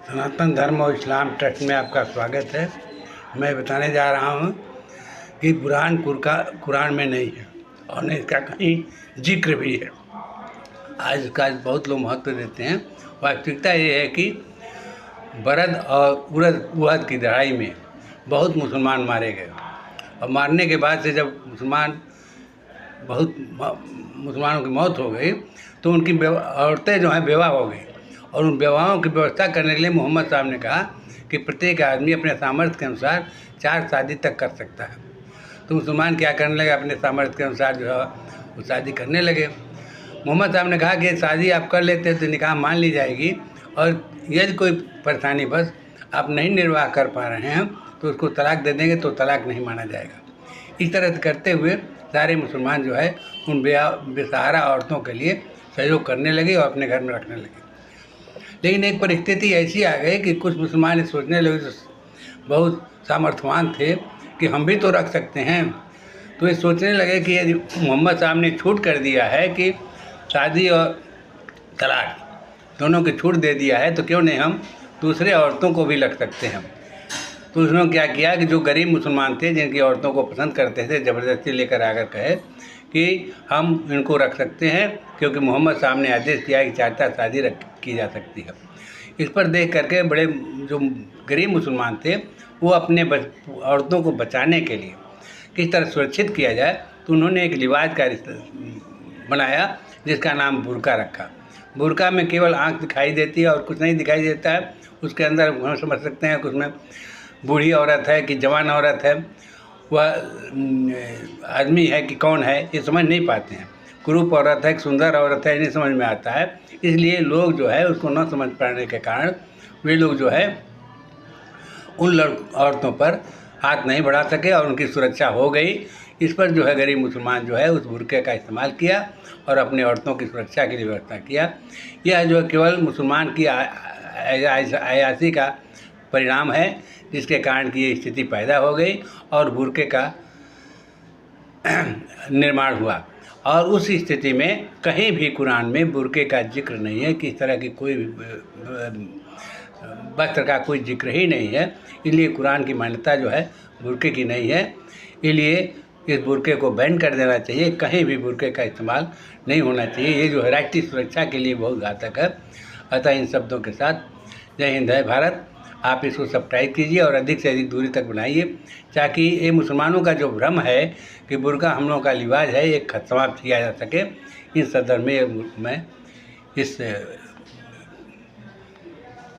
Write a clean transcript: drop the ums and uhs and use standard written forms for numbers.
सनातन धर्म और इस्लाम ट्रस्ट में आपका स्वागत है। मैं बताने जा रहा हूँ कि कुरान में नहीं है और न इसका कहीं जिक्र भी है। आज का बहुत लोग महत्व देते हैं। वास्तविकता ये है कि बरद और उहद की लड़ाई में बहुत मुसलमान मारे गए और मारने के बाद से जब मुसलमानों की मौत हो गई तो उनकी औरतें जो हैं बेवा हो गई और उन बेवाओं की व्यवस्था करने के लिए मोहम्मद साहब ने कहा कि प्रत्येक आदमी अपने सामर्थ्य के अनुसार 4 शादी तक कर सकता है। तो मुसलमान क्या करने लगे, अपने सामर्थ्य के अनुसार जो है वो शादी करने लगे। मोहम्मद साहब ने कहा कि शादी आप कर लेते हैं तो निकाह मान ली जाएगी और यदि कोई परेशानी बस आप नहीं निर्वाह कर पा रहे हैं तो उसको तलाक दे देंगे तो तलाक नहीं माना जाएगा। इस तरह से करते हुए सारे मुसलमान जो है उन बेसहारा औरतों के लिए सहयोग करने लगे और अपने घर में रखने लगे। लेकिन एक परिस्थिति ऐसी आ गई कि कुछ मुसलमान सोचने लगे, जो बहुत सामर्थ्यवान थे, कि हम भी तो रख सकते हैं। तो ये सोचने लगे कि यदि मोहम्मद साहब ने छूट कर दिया है कि शादी और तलाक दोनों की छूट दे दिया है तो क्यों नहीं हम दूसरे औरतों को भी रख सकते हैं। तो उन्होंने क्या किया कि जो गरीब मुसलमान थे, जिनकी औरतों को पसंद करते थे, ज़बरदस्ती लेकर आकर कहे कि हम इनको रख सकते हैं, क्योंकि मोहम्मद साहब ने आदेश किया कि 4 शादी की जा सकती है। इस पर देख करके बड़े जो गरीब मुसलमान थे वो अपने औरतों को बचाने के लिए किस तरह सुरक्षित किया जाए, तो उन्होंने एक लिबास का बनाया जिसका नाम बुर्का रखा। बुर्का में केवल आँख दिखाई देती है और कुछ नहीं दिखाई देता है। उसके अंदर हम समझ सकते हैं कि उसमें बूढ़ी औरत है कि जवान औरत है, वह आदमी है कि कौन है, ये समझ नहीं पाते हैं। कुरूप औरत है कि सुंदर औरत है, नहीं समझ में आता है। इसलिए लोग जो है उसको न समझ पाने के कारण वे लोग जो है उन औरतों पर हाथ नहीं बढ़ा सके और उनकी सुरक्षा हो गई। इस पर जो है गरीब मुसलमान जो है उस बुर्के का इस्तेमाल किया और अपनी औरतों की सुरक्षा की व्यवस्था किया। यह जो केवल मुसलमान की अयाशी का परिणाम है, जिसके कारण की ये स्थिति पैदा हो गई और बुर्के का निर्माण हुआ। और उस स्थिति में कहीं भी कुरान में बुर्के का जिक्र नहीं है, किस तरह की कोई वस्त्र का कोई जिक्र ही नहीं है। इसलिए कुरान की मान्यता जो है बुर्के की नहीं है। इसलिए इस बुर्के को बैन कर देना चाहिए, कहीं भी बुर्के का इस्तेमाल नहीं होना चाहिए। ये जो है राष्ट्रीय सुरक्षा के लिए बहुत घातक है। अतः इन शब्दों के साथ जय हिंद, जय भारत। आप इसको सब्सक्राइब कीजिए और अधिक से अधिक दूरी तक बनाइए, ताकि ये मुसलमानों का जो भ्रम है कि बुर्का हम लोगों का लिबास है, ये समाप्त किया जा सके। इस संदर्भ में मैं इस